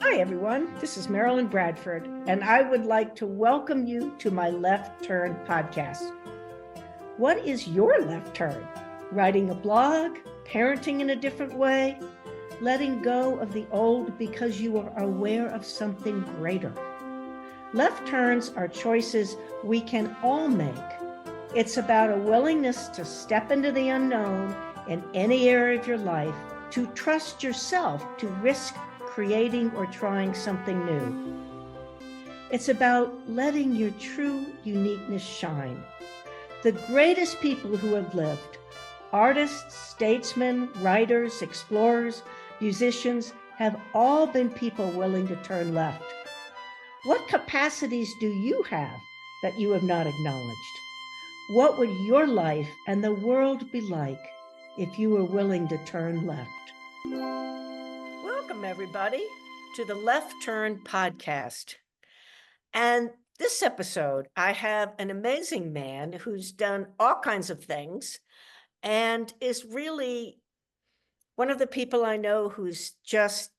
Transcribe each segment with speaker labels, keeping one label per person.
Speaker 1: Hi, everyone. This is Marilyn Bradford, and I would like to welcome you to my Left Turn podcast. What is your left turn? Writing a blog, parenting in a different way, letting go of the old because you are aware of something greater. Left turns are choices we can all make. It's about a willingness to step into the unknown in any area of your life, to trust yourself, to risk creating or trying something new. It's about letting your true uniqueness shine. The greatest people who have lived, artists, statesmen, writers, explorers, musicians, have all been people willing to turn left. What capacities do you have that you have not acknowledged? What would your life and the world be like if you were willing to turn left? Welcome, everybody, to the Left Turn podcast. And this episode, I have an amazing man who's done all kinds of things and is really one of the people I know who's just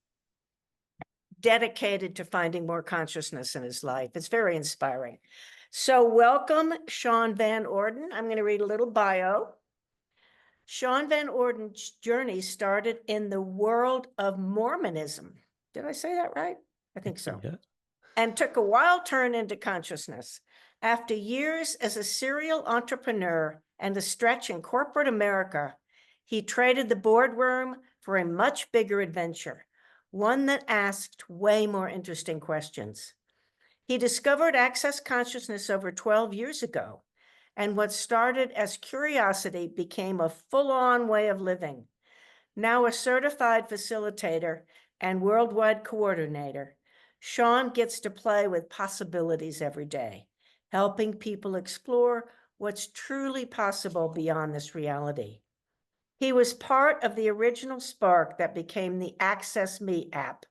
Speaker 1: dedicated to finding more consciousness in his life. It's very inspiring. So welcome, Shon Van Orden. I'm going to read a little bio. Shon Van Orden's journey started in the world of Mormonism. Did I say that right? I think so.
Speaker 2: Yeah.
Speaker 1: And took a wild turn into consciousness. After years as a serial entrepreneur and a stretch in corporate America, he traded the boardroom for a much bigger adventure, one that asked way more interesting questions. He discovered Access Consciousness over 12 years ago, and what started as curiosity became a full-on way of living. Now a certified facilitator and worldwide coordinator, Shon gets to play with possibilities every day, helping people explore what's truly possible beyond this reality. He was part of the original spark that became the Access Me app,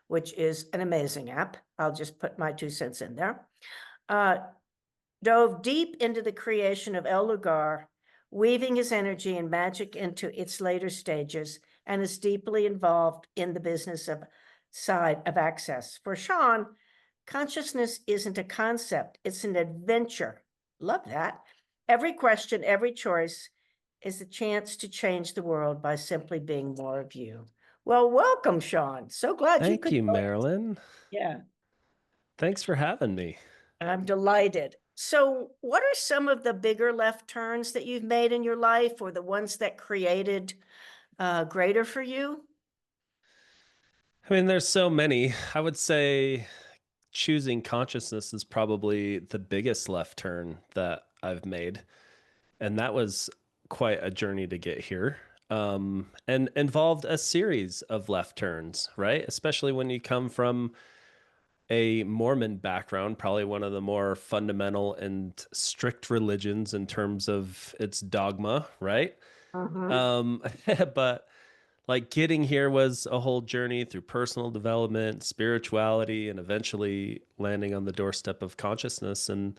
Speaker 1: which is an amazing app. I'll just put my 2 cents in there. Dove deep into the creation of El Lugar, weaving his energy and magic into its later stages, and is deeply involved in the business of side of Access. For Shon, consciousness isn't a concept, it's an adventure. Love that. Every question, every choice is a chance to change the world by simply being more of you. Well, welcome, Shon. So glad you could.
Speaker 2: Thank you, Marilyn.
Speaker 1: Yeah.
Speaker 2: Thanks for having me.
Speaker 1: I'm delighted. So what are some of the bigger left turns that you've made in your life, or the ones that created greater for you?
Speaker 2: I mean, there's so many. I would say choosing consciousness is probably the biggest left turn that I've made. And that was quite a journey to get here. And involved a series of left turns, right? Especially when you come from a Mormon background, probably one of the more fundamental and strict religions in terms of its dogma, right? But like getting here was a whole journey through personal development, spirituality, and eventually landing on the doorstep of consciousness. And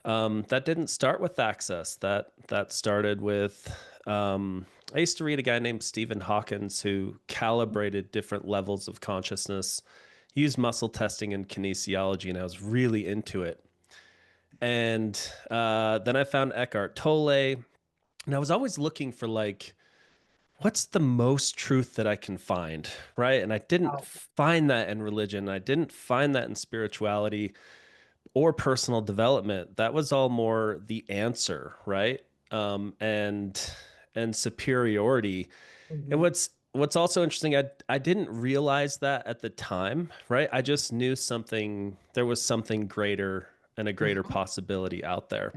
Speaker 2: that didn't start with Access. That started with I used to read a guy named Stephen Hawkins who calibrated different levels of consciousness, used muscle testing and kinesiology, and I was really into it. And then I found Eckhart Tolle, and I was always looking for like, what's the most truth that I can find, right? And I didn't find that in religion. I didn't find that in spirituality or personal development. That was all more the answer, right? And superiority. And what's also interesting, I didn't realize that at the time, right? I just knew there was something greater and a greater possibility out there.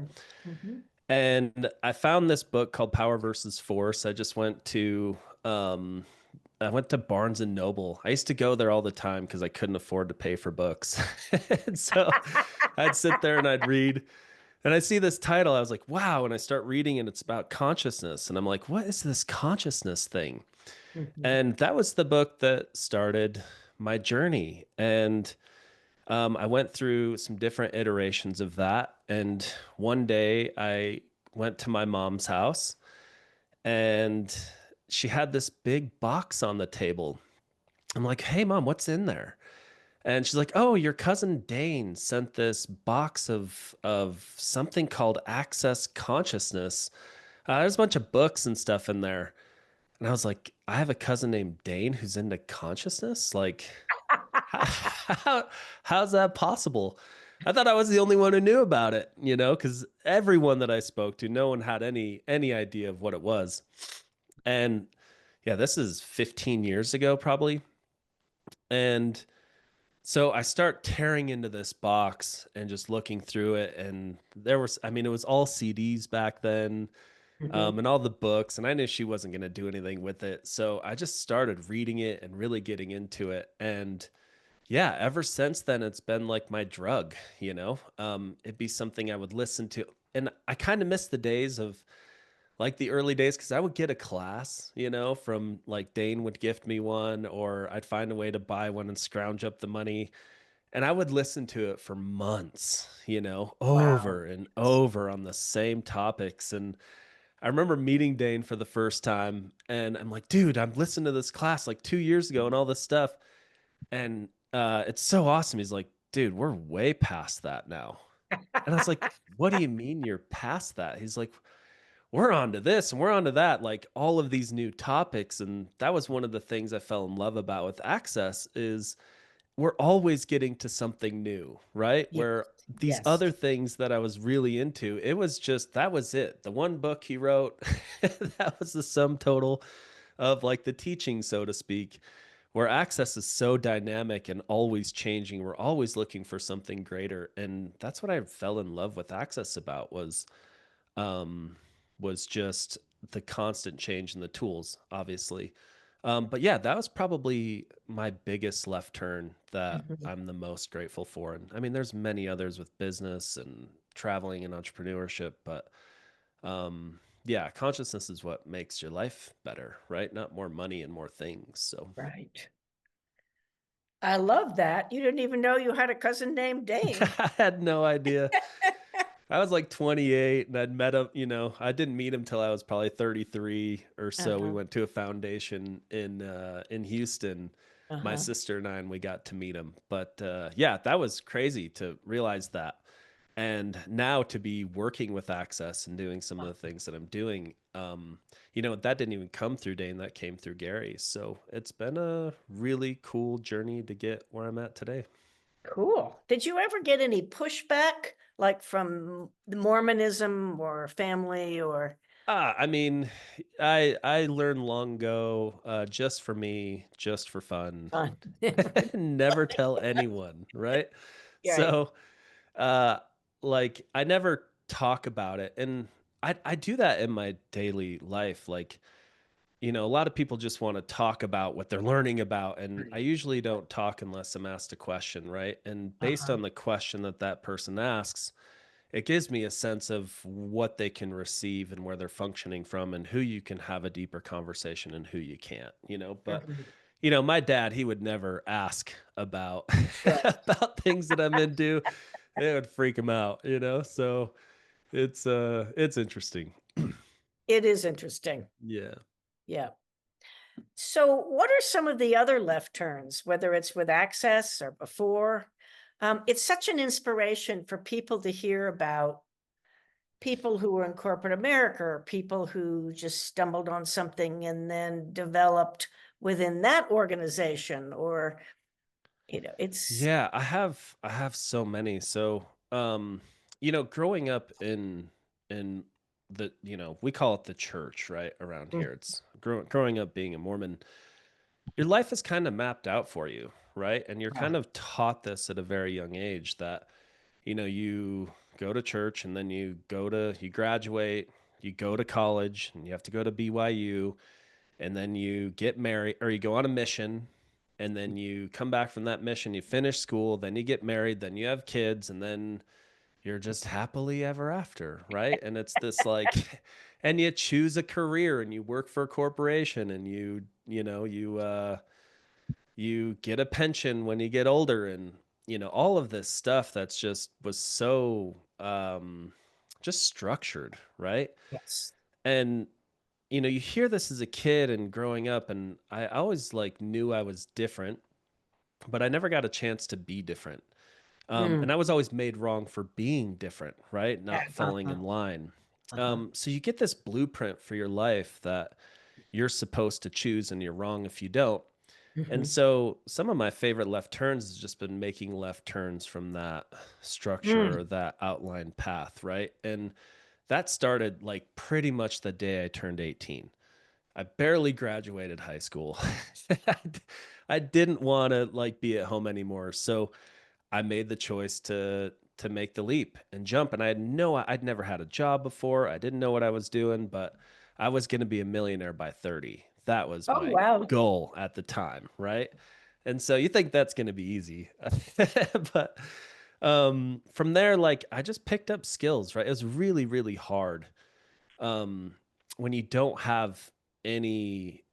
Speaker 2: And I found this book called Power versus Force. I went to Barnes and Noble. I used to go there all the time because I couldn't afford to pay for books. And so I'd sit there and I'd read, and I see this title. I was like, wow. And I start reading, and it's about consciousness. And I'm like, what is this consciousness thing? And that was the book that started my journey. And I went through some different iterations of that. And one day I went to my mom's house, and she had this big box on the table. I'm like, hey, Mom, what's in there? And she's like, "Oh, your cousin Dane sent this box of something called Access Consciousness. There's a bunch of books and stuff in there." And I was like, "I have a cousin named Dane who's into consciousness? Like, how, how's that possible?" I thought I was the only one who knew about it, because everyone that I spoke to, no one had any idea of what it was. And yeah, this is 15 years ago, probably. And so I start tearing into this box and just looking through it. And I mean, it was all CDs back then,
Speaker 1: Mhm.
Speaker 2: and all the books. And I knew she wasn't going to do anything with it. So I just started reading it and really getting into it. And yeah, ever since then, it's been like my drug. It'd be something I would listen to. And I kind of miss the days of like the early days because I would get a class, from like Dane would gift me one, or I'd find a way to buy one and scrounge up the money. And I would listen to it for months,
Speaker 1: Wow.
Speaker 2: over and over on the same topics. And I remember meeting Dane for the first time, and I'm like, dude, I'm listening to this class like 2 years ago and all this stuff. And it's so awesome. He's like, dude, we're way past that now. And I was like, what do you mean you're past that? He's like, we're on to this and we're on to that, like all of these new topics. And that was one of the things I fell in love about with Access is we're always getting to something new, right?
Speaker 1: Yes.
Speaker 2: Where these
Speaker 1: Yes.
Speaker 2: other things that I was really into, it was just that was it. The one book he wrote, that was the sum total of like the teaching, so to speak, where Access is so dynamic and always changing. We're always looking for something greater. And that's what I fell in love with Access about um was just the constant change in the tools, obviously. But yeah, that was probably my biggest left turn that
Speaker 1: Mhm.
Speaker 2: I'm the most grateful for. And I mean, there's many others with business and traveling and entrepreneurship, but yeah, consciousness is what makes your life better, right? Not more money and more things. So
Speaker 1: Right. I love that. You didn't even know you had a cousin named Dane.
Speaker 2: I had no idea. I was like 28 and I'd met him, I didn't meet him till I was probably 33 or so. We
Speaker 1: Uh-huh.
Speaker 2: went to a foundation in Houston. My
Speaker 1: Uh-huh.
Speaker 2: sister and we got to meet him. But yeah, that was crazy to realize that. And now to be working with Access and doing some of the things that I'm doing, that didn't even come through Dane, that came through Gary. So it's been a really cool journey to get where I'm at today.
Speaker 1: Cool. Did you ever get any pushback, like from the Mormonism or family or
Speaker 2: I mean, I learned long ago, just for me, just for fun,
Speaker 1: fun?
Speaker 2: never tell anyone, right?
Speaker 1: Right.
Speaker 2: So, uh, like I never talk about it, and I do that in my daily life. Like, a lot of people just want to talk about what they're learning about, and I usually don't talk unless I'm asked a question, right? And based
Speaker 1: Uh-huh.
Speaker 2: on the question that that person asks, it gives me a sense of what they can receive and where they're functioning from and who you can have a deeper conversation and who you can't. But
Speaker 1: Mhm.
Speaker 2: my dad, he would never ask about
Speaker 1: Right.
Speaker 2: about things that I'm into. It would freak him out. So it's interesting.
Speaker 1: It is interesting.
Speaker 2: Yeah.
Speaker 1: Yeah. So what are some of the other left turns, whether it's with Access or before? It's such an inspiration for people to hear about people who were in corporate America or people who just stumbled on something and then developed within that organization or it's
Speaker 2: Yeah, I have so many. So, growing up in we call it the church, right? Around
Speaker 1: Mm,
Speaker 2: here. It's growing up being a Mormon, your life is kind of mapped out for you, right? And you're kind
Speaker 1: ah,
Speaker 2: of taught this at a very young age that, you go to church and then you graduate, you go to college and you have to go to BYU, and then you get married or you go on a mission, and then you come back from that mission, you finish school, then you get married, then you have kids, and then you're just happily ever after, right? And it's this like, and you choose a career and you work for a corporation and you get a pension when you get older, and all of this stuff that's just was so just structured, right?
Speaker 1: yes.
Speaker 2: And you hear this as a kid and growing up, and I always like knew I was different, but I never got a chance to be different.
Speaker 1: Mm.
Speaker 2: And I was always made wrong for being different, right?
Speaker 1: Yeah.
Speaker 2: Not falling in line.
Speaker 1: Uh-huh.
Speaker 2: So you get this blueprint for your life that you're supposed to choose, and you're wrong if you don't. And
Speaker 1: Hmm.
Speaker 2: so some of my favorite left turns has just been making left turns from that structure or
Speaker 1: Mm.
Speaker 2: that outlined path, right? And that started like pretty much the day I turned 18. I barely graduated high school. I didn't want to like be at home anymore. So I made the choice to make the leap and jump. And I'd never had a job before. I didn't know what I was doing, but I was going to be a millionaire by 30. That was
Speaker 1: Oh,
Speaker 2: my
Speaker 1: wow.
Speaker 2: goal at the time, right? And so you think that's going to be easy. But from there, like I just picked up skills, right? It was really, really hard um, when you don't have any,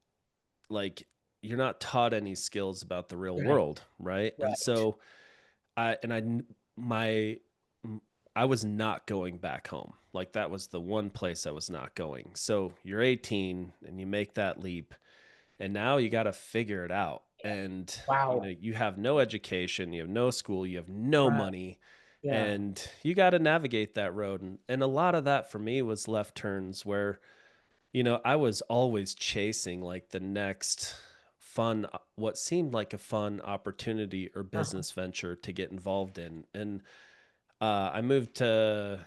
Speaker 2: like, you're not taught any skills about the real
Speaker 1: Right.
Speaker 2: world, right? And
Speaker 1: Right.
Speaker 2: so I and I my I was not going back home. Like that was the one place I was not going. So you're 18 and you make that leap, and now you got to figure it out. And
Speaker 1: Wow.
Speaker 2: you have no education, you have no school, you have no
Speaker 1: Right.
Speaker 2: money,
Speaker 1: Yeah.
Speaker 2: and you got to navigate that road. And a lot of that for me was left turns where I was always chasing like the next fun, what seemed like a fun opportunity or
Speaker 1: Uh-huh.
Speaker 2: business venture to get involved in. And I moved to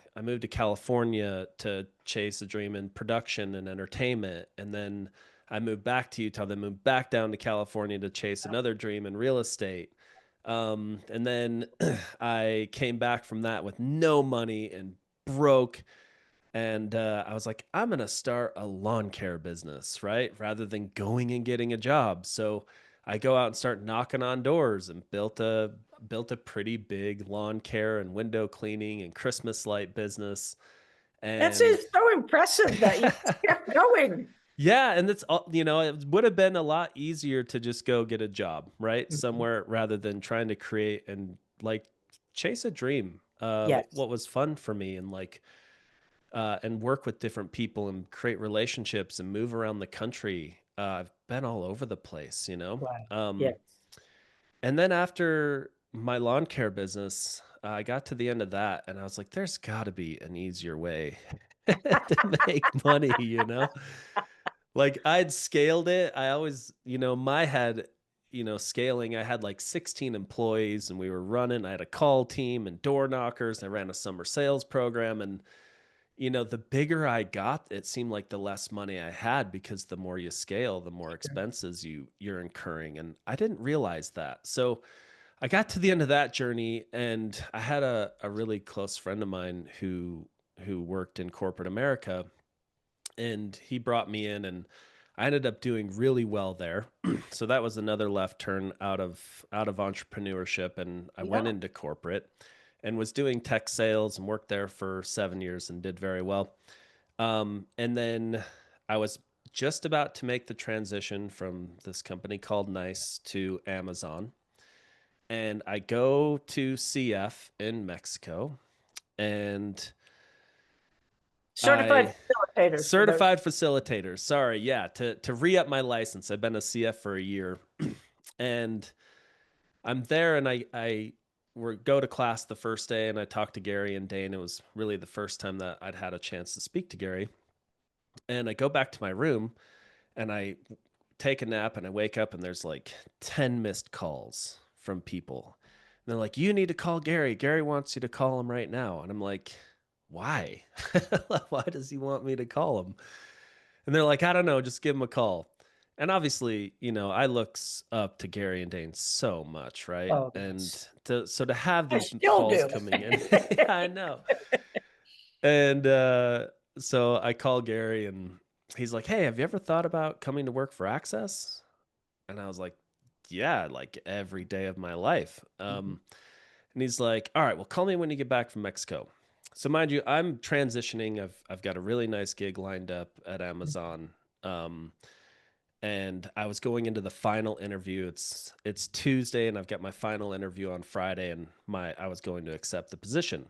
Speaker 2: California to chase a dream in production and entertainment, and then I moved back to Utah. Then moved back down to California to chase another dream in real estate. And then I came back from that with no money and broke, and I was like, I'm gonna start a lawn care business, right? Rather than going and getting a job. So I go out and start knocking on doors and built a pretty big lawn care and window cleaning and Christmas light business.
Speaker 1: That's
Speaker 2: And
Speaker 1: is so impressive that you kept going.
Speaker 2: yeah, and it's all, it would have been a lot easier to just go get a job, right?
Speaker 1: Mhm.
Speaker 2: Somewhere rather than trying to create and like chase a dream.
Speaker 1: Yes.
Speaker 2: What was fun for me and work with different people and create relationships and move around the country. I've been all over the place.
Speaker 1: Wow.
Speaker 2: Um,
Speaker 1: Yes.
Speaker 2: and then after my lawn care business, I got to the end of that and I was like, there's got to be an easier way to make money. Like I'd scaled it. I always, my head, scaling, I had like 16 employees and we were running. I had a call team and door knockers. I ran a summer sales program, and the bigger I got, it seemed like the less money I had because the more you scale, the more
Speaker 1: Sure.
Speaker 2: expenses you're incurring. And I didn't realize that. So I got to the end of that journey, and I had a really close friend of mine who worked in corporate America, and he brought me in, and I ended up doing really well there. So that was another left turn out of entrepreneurship, and I went
Speaker 1: Yeah.
Speaker 2: into corporate and was doing tech sales and worked there for 7 years and did very well. And then I was just about to make the transition from this company called Nice to Amazon. And I go to CF in Mexico, and
Speaker 1: Certified
Speaker 2: I
Speaker 1: facilitators for those.
Speaker 2: certified facilitator. Sorry, yeah, to re-up my license. I've been a CF for a year. And I'm there, and I go to class the first day, and I talked to Gary and Dane. It was really the first time that I'd had a chance to speak to Gary. And I go back to my room and I take a nap, and I wake up and there's like 10 missed calls from people. And they're like, you need to call Gary. Gary wants you to call him right now. And I'm like, why? Why does he want me to call him? And they're like, I don't know, just give him a call. And obviously, I look up to Gary and Dane so much, right?
Speaker 1: Oh,
Speaker 2: And
Speaker 1: yes.
Speaker 2: to have
Speaker 1: I
Speaker 2: these
Speaker 1: still
Speaker 2: calls
Speaker 1: do.
Speaker 2: coming in, yeah, I know. And so I call Gary, and he's like, hey, have you ever thought about coming to work for Access? And I was like, yeah, like every day of my life.
Speaker 1: Mhm.
Speaker 2: And he's like, all right, well, call me when you get back from Mexico. So mind you, I'm transitioning. I've got a really nice gig lined up at Amazon. Um, and I was going into the final interview. It's Tuesday, and I've got my final interview on Friday, and I was going to accept the position.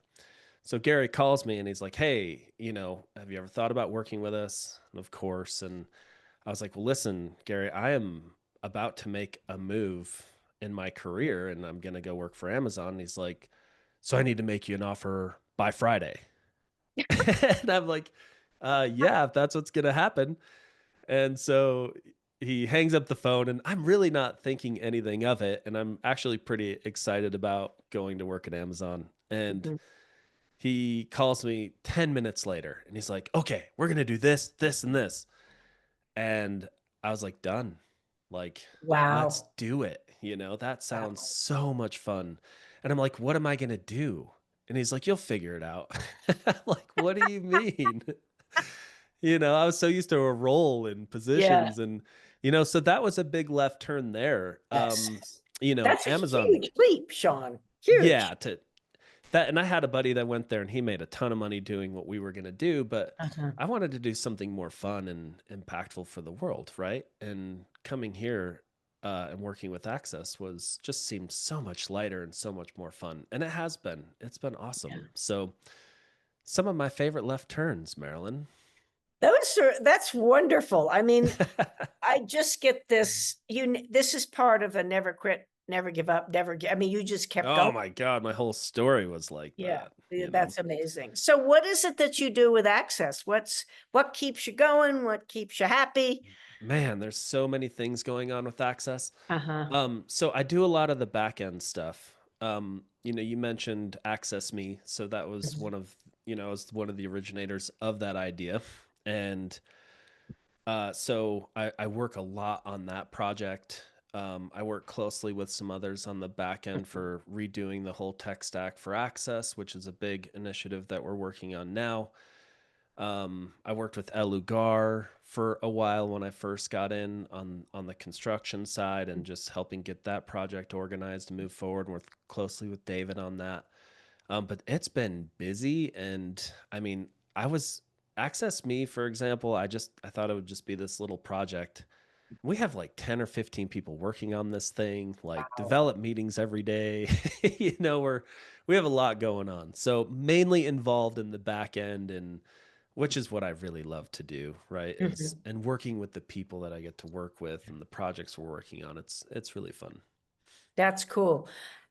Speaker 2: So Gary calls me and he's like, hey, have you ever thought about working with us? And of course. And I was like, well, listen, Gary, I am about to make a move in my career and I'm going to go work for Amazon. And he's like, so I need to make you an offer by Friday. And I'm like, yeah, if that's what's going to happen. And so he hangs up the phone, and I'm really not thinking anything of it. And I'm actually pretty excited about going to work at Amazon. And
Speaker 1: Mhm.
Speaker 2: he calls me 10 minutes later and he's like, okay, we're going to do this, this, and this. And I was like, done. Like, let's
Speaker 1: Wow.
Speaker 2: do it. You know, that sounds
Speaker 1: Wow.
Speaker 2: so much fun. And I'm like, what am I going to do? And he's like, you'll figure it out. Like, what do you mean? I was so used to a role and
Speaker 1: Yeah.
Speaker 2: positions and, so that was a big left turn there.
Speaker 1: That's that's a
Speaker 2: Amazon,
Speaker 1: huge leap, Shon. Huge.
Speaker 2: yeah, to that. And I had a buddy that went there and he made a ton of money doing what we were going to do, but
Speaker 1: Uh-huh.
Speaker 2: I wanted to do something more fun and impactful for the world. Right. And coming here, and working with Access was just seemed so much lighter and so much more fun. And it's been
Speaker 1: Yeah.
Speaker 2: awesome. So some of my favorite left turns, Marilyn.
Speaker 1: That's wonderful. I mean, I just get this, this is part of a never quit, never give up, I mean, you just kept
Speaker 2: Oh
Speaker 1: going.
Speaker 2: my God, my whole story was like
Speaker 1: Yeah,
Speaker 2: that.
Speaker 1: that's amazing. So what is it that you do with Access? What keeps you going? What keeps you happy?
Speaker 2: Man, there's so many things going on with Access.
Speaker 1: Uh-huh.
Speaker 2: So I do a lot of the back end stuff. You mentioned Access Me, so that was
Speaker 1: Mhm.
Speaker 2: I was one of the originators of that idea. And so I work a lot on that project. I work closely with some others on the back end for redoing the whole tech stack for Access, which is a big initiative that we're working on now. I worked with Elugar for a while when I first got in on the construction side and just helping get that project organized and move forward and work closely with David on that. But it's been busy, and I mean, I was Access Me, for example. I thought it would just be this little project. We have like 10 or 15 people working on this thing, like
Speaker 1: Wow.
Speaker 2: develop meetings every day. We have a lot going on. So mainly involved in the back end, and which is what I really love to do, right? Is
Speaker 1: Mhm.
Speaker 2: and working with the people that I get to work with and the projects we're working on. It's really fun.
Speaker 1: That's cool.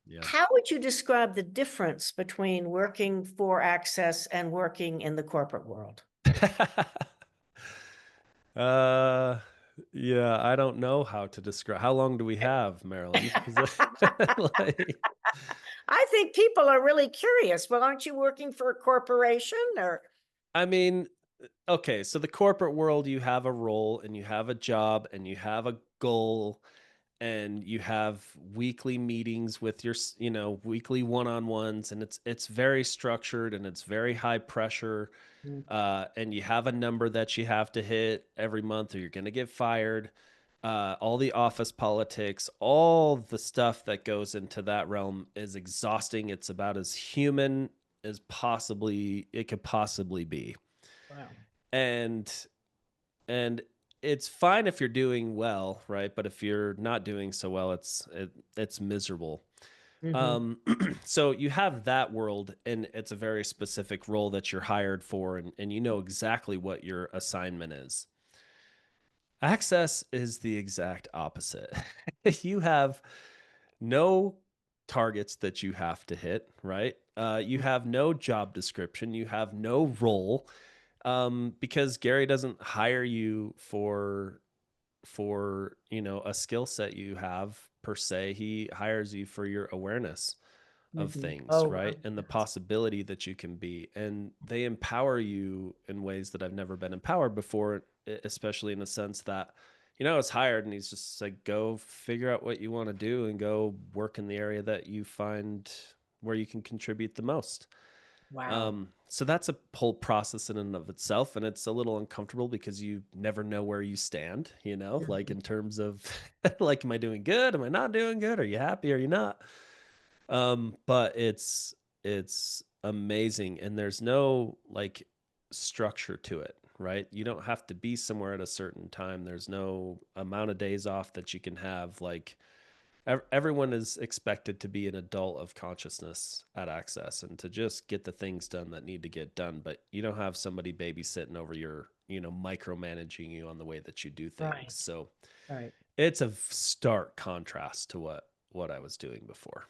Speaker 2: Yeah.
Speaker 1: How would you describe the difference between working for Access and working in the corporate world?
Speaker 2: uh yeah, I don't know how to describe. How long do we have, Marilyn? Because like,
Speaker 1: I think people are really curious. Well, aren't you working for a corporation or?
Speaker 2: I mean, okay, so the corporate world, you have a role and you have a job and you have a goal and you have weekly meetings with weekly one-on-ones, and it's very structured and it's very high pressure,
Speaker 1: Mm.
Speaker 2: and you have a number that you have to hit every month or you're going to get fired. All the office politics, all the stuff that goes into that realm is exhausting. It's about as human as possibly it could possibly be.
Speaker 1: Wow.
Speaker 2: And and it's fine if you're doing well, right? But if you're not doing so well, it's miserable.
Speaker 1: Mhm.
Speaker 2: um so you have that world, and it's a very specific role that you're hired for, and you know exactly what your assignment is. Access is the exact opposite. You have no targets that you have to hit, right? You have no job description, you have no role, because Gary doesn't hire you for a skill set you have per se. He hires you for your awareness of
Speaker 1: Mhm.
Speaker 2: things,
Speaker 1: Oh,
Speaker 2: right?
Speaker 1: wow.
Speaker 2: And the possibility that you can be. And they empower you in ways that I've never been empowered before, especially in the sense that, I was hired and he's just like, go figure out what you want to do and go work in the area that you find where you can contribute the most.
Speaker 1: Wow.
Speaker 2: So that's a whole process in and of itself, and it's a little uncomfortable because you never know where you stand, like
Speaker 1: Mhm.
Speaker 2: in terms of like, am I doing good? Am I not doing good? Are you happy? Are you not? But it's amazing, and there's no like structure to it, right? You don't have to be somewhere at a certain time. There's no amount of days off that you can have. Like, everyone is expected to be an adult of consciousness at Access and to just get the things done that need to get done. But you don't have somebody babysitting over your, micromanaging you on the way that you do things.
Speaker 1: Right.
Speaker 2: So
Speaker 1: Right.
Speaker 2: it's a stark contrast to what what I was doing before.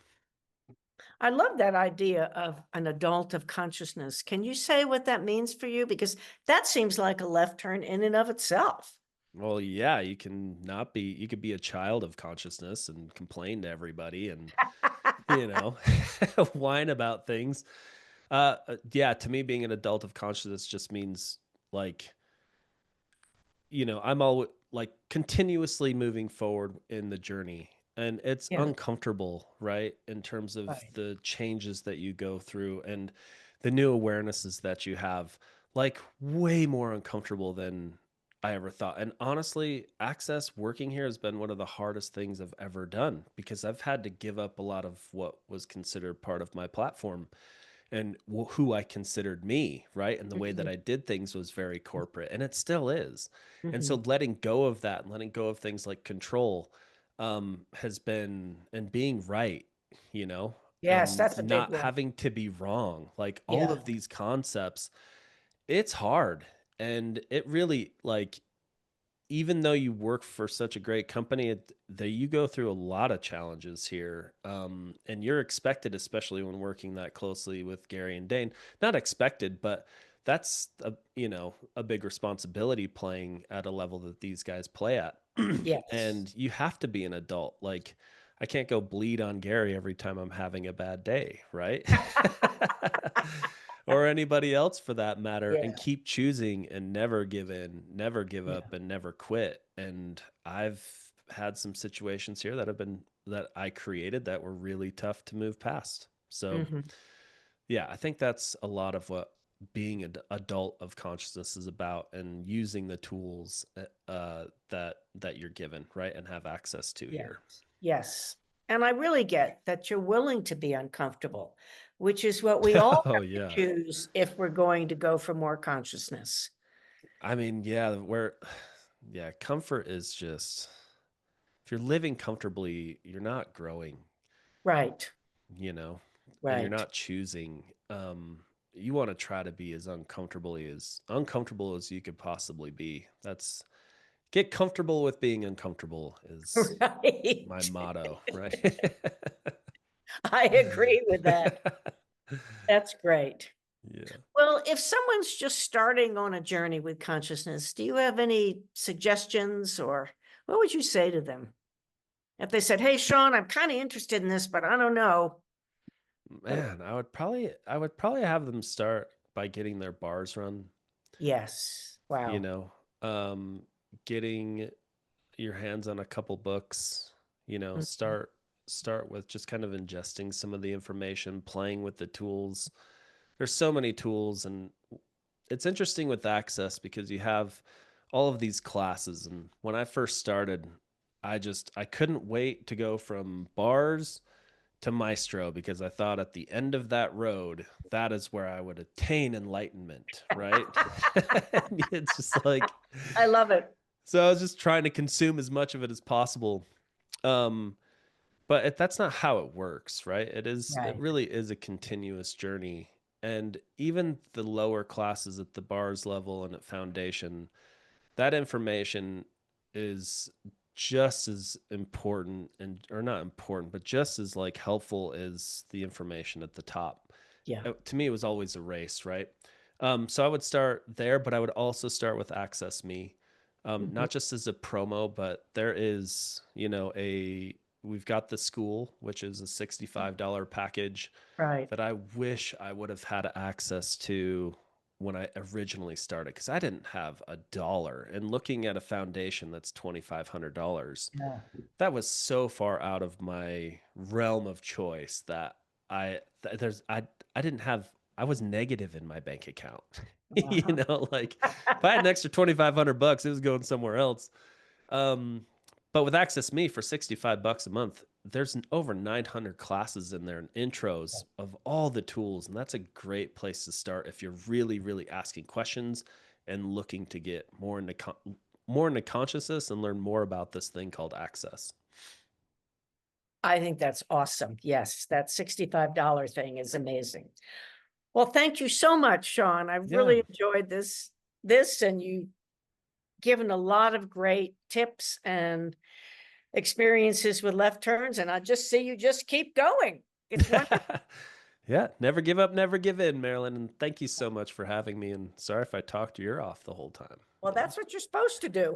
Speaker 1: I love that idea of an adult of consciousness. Can you say what that means for you? Because that seems like a left turn in and of itself.
Speaker 2: Well, yeah, you could be a child of consciousness and complain to everybody and, you know, whine about things. Yeah, to me, being an adult of consciousness just means like, I'm always like continuously moving forward in the journey. And it's
Speaker 1: Yeah,
Speaker 2: uncomfortable, right? In terms of
Speaker 1: right.
Speaker 2: the changes that you go through and the new awarenesses that you have, like way more uncomfortable than I ever thought. And honestly, access working here has been one of the hardest things I've ever done because I've had to give up a lot of what was considered part of my platform and who I considered me, right? And the way that
Speaker 1: Mhm,
Speaker 2: I did things was very corporate, and it still is. And so
Speaker 1: mhm.
Speaker 2: letting go of that and letting go of things like control has been, and being right, you know,
Speaker 1: Yes,
Speaker 2: and
Speaker 1: that's a big
Speaker 2: not
Speaker 1: one.
Speaker 2: having to be wrong. Like all
Speaker 1: Yeah.
Speaker 2: of these concepts, it's hard. And it really like even though you work for such a great company, that you go through a lot of challenges here, and you're expected, especially when working that closely with Gary and Dane, not expected, but that's a big responsibility playing at a level that these guys play at,
Speaker 1: Yes.
Speaker 2: and you have to be an adult. Like, I can't go bleed on Gary every time I'm having a bad day, right? Or anybody else for that matter, and
Speaker 1: Yeah,
Speaker 2: keep choosing and never give in, never give
Speaker 1: yeah.
Speaker 2: up, and never quit. And I've had some situations here that I created that were really tough to move past. So,
Speaker 1: Mhm.
Speaker 2: yeah, I think that's a lot of what being an adult of consciousness is about, and using the tools that you're given, right, and have access to
Speaker 1: Yes.
Speaker 2: here.
Speaker 1: Yes. And I really get that you're willing to be uncomfortable, which is what we all
Speaker 2: Oh
Speaker 1: have to
Speaker 2: yeah.
Speaker 1: choose if we're going to go for more consciousness.
Speaker 2: I mean, yeah, yeah, comfort is just, if you're living comfortably, you're not growing,
Speaker 1: Right,
Speaker 2: you know, and you're
Speaker 1: right.
Speaker 2: not choosing. You want to try to be as uncomfortable as you could possibly be. That's Get comfortable with being uncomfortable is my
Speaker 1: Right.
Speaker 2: motto, right?
Speaker 1: I agree with that. That's great.
Speaker 2: Yeah.
Speaker 1: Well, if someone's just starting on a journey with consciousness, do you have any suggestions or what would you say to them? If they said, "Hey, Shon, I'm kind of interested in this, but I don't know." What?
Speaker 2: Man, I would probably have them start by getting their bars run,
Speaker 1: Yes.
Speaker 2: you
Speaker 1: Wow.
Speaker 2: know, um, getting your hands on a couple books,
Speaker 1: Mhm.
Speaker 2: start with just kind of ingesting some of the information, playing with the tools. There's so many tools, and it's interesting with access because you have all of these classes. And when I first started, I couldn't wait to go from bars to maestro because I thought at the end of that road, that is where I would attain enlightenment, right? And it's just like,
Speaker 1: I love it.
Speaker 2: so I was just trying to consume as much of it as possible. Um, but that's not how it works, right? It
Speaker 1: Right.
Speaker 2: really is a continuous journey. And even the lower classes at the bars level and at foundation, that information is just as important, and or not important, but just as like helpful as the information at the top.
Speaker 1: Yeah.
Speaker 2: To me, it was always a race, right? So I would start there, but I would also start with Access Me,
Speaker 1: Mhm.
Speaker 2: not just as a promo, but there is, we've got the school, which is a $65 package
Speaker 1: Right.
Speaker 2: that I wish I would have had access to when I originally started, because I didn't have a dollar. And looking at a foundation that's $2,500,
Speaker 1: Yeah.
Speaker 2: that was so far out of my realm of choice that I didn't have, I was negative in my bank account.
Speaker 1: Uh-huh.
Speaker 2: Like if I had an extra 2,500 bucks, it was going somewhere else. Um, but with Access Me for 65 bucks a month, there's over 900 classes in there and intros of all the tools. And that's a great place to start if you're really, really asking questions and looking to get more into consciousness and learn more about this thing called access.
Speaker 1: I think that's awesome. Yes, that $65 thing is amazing. Well, thank you so much, Shon. I've
Speaker 2: Yeah.
Speaker 1: really enjoyed this, and you given a lot of great tips and experiences with left turns, and I just see you just keep going. It's wonderful.
Speaker 2: Yeah, never give up, never give in, Marilyn. And thank you so much for having me. And sorry if I talked your ear off the whole time.
Speaker 1: Well, that's what you're supposed to do.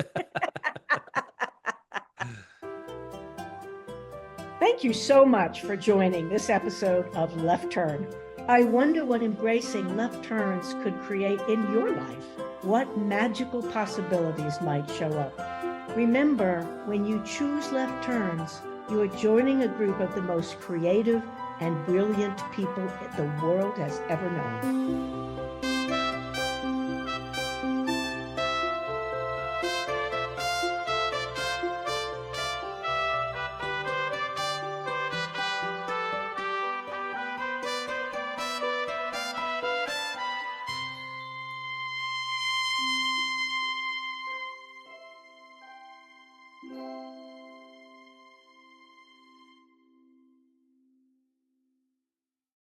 Speaker 1: Thank you so much for joining this episode of Left Turn. I wonder what embracing left turns could create in your life. What magical possibilities might show up. Remember, when you choose left turns, you are joining a group of the most creative and brilliant people the world has ever known.